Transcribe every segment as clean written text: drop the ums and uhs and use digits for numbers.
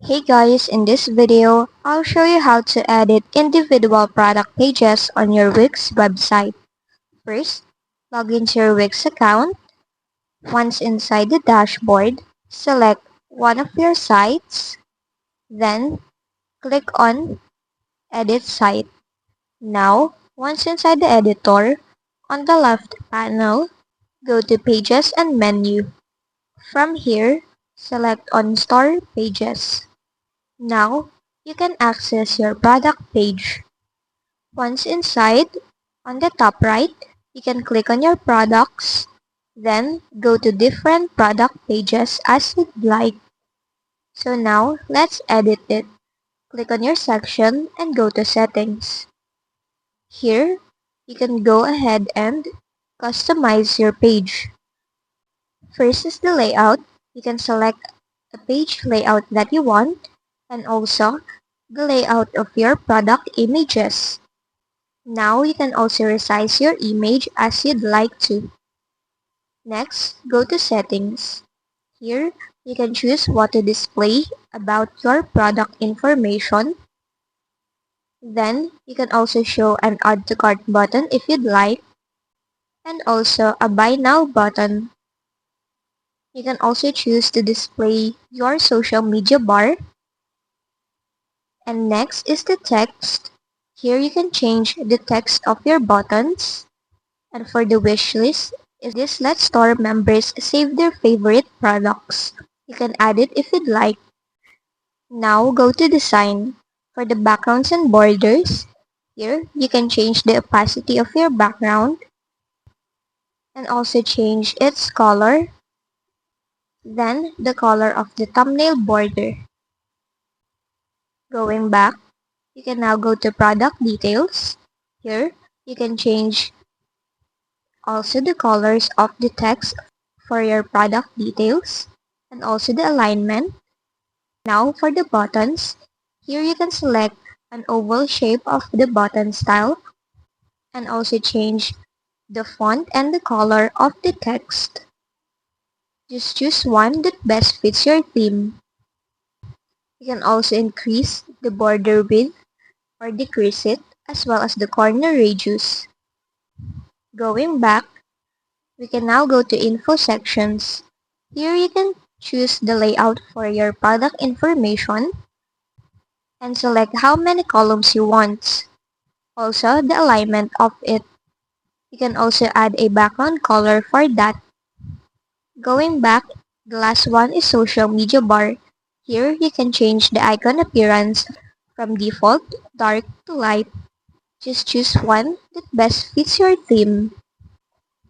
Hey guys, in this video, I'll show you how to edit individual product pages on your Wix website. First, log into your Wix account. Once inside the dashboard, select one of your sites. Then, click on Edit Site. Now, once inside the editor, on the left panel, go to Pages and Menu. From here, select on Store Pages. Now, you can access your product page. Once inside, on the top right, you can click on your products, then go to different product pages as you'd like. So now, let's edit it. Click on your section and go to Settings. Here, you can go ahead and customize your page. First is the layout. You can select a page layout that you want and also the layout of your product images. Now you can also resize your image as you'd like to. Next, go to Settings. Here, you can choose what to display about your product information. Then, you can also show an Add to Cart button if you'd like, and also a Buy Now button. You can also choose to display your social media bar. And next is the text. Here you can change the text of your buttons. And for the wish list, this lets store members save their favorite products. You can add it if you'd like. Now go to Design. For the backgrounds and borders, here you can change the opacity of your background and also change its color, then the color of the thumbnail border. Going back, you can now go to Product Details. Here, you can change also the colors of the text for your product details and also the alignment. Now for the buttons, here you can select an oval shape of the button style and also change the font and the color of the text. Just choose one that best fits your theme. You can also increase the border width or decrease it as well as the corner radius. Going back, we can now go to Info sections. Here you can choose the layout for your product information and select how many columns you want. Also, the alignment of it. You can also add a background color for that. Going back, the last one is Social Media Bar. Here you can change the icon appearance from default, dark to light. Just choose one that best fits your theme.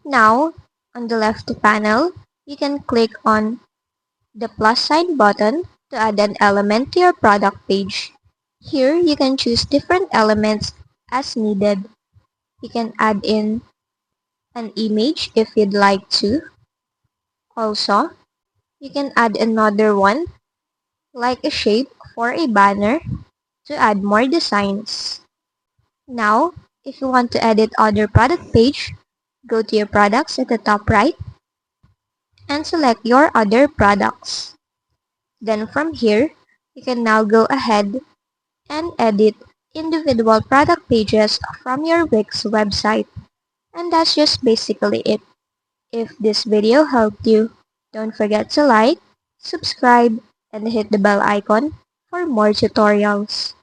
Now, on the left panel, you can click on the plus sign button to add an element to your product page. Here, you can choose different elements as needed. You can add in an image if you'd like to. Also, you can add another one, like a shape for a banner, to add more designs. Now, if you want to edit other product page, go to your products at the top right and select your other products. Then from here, you can now go ahead and edit individual product pages from your Wix website. And that's just basically it. If this video helped you, don't forget to like, subscribe, and hit the bell icon for more tutorials.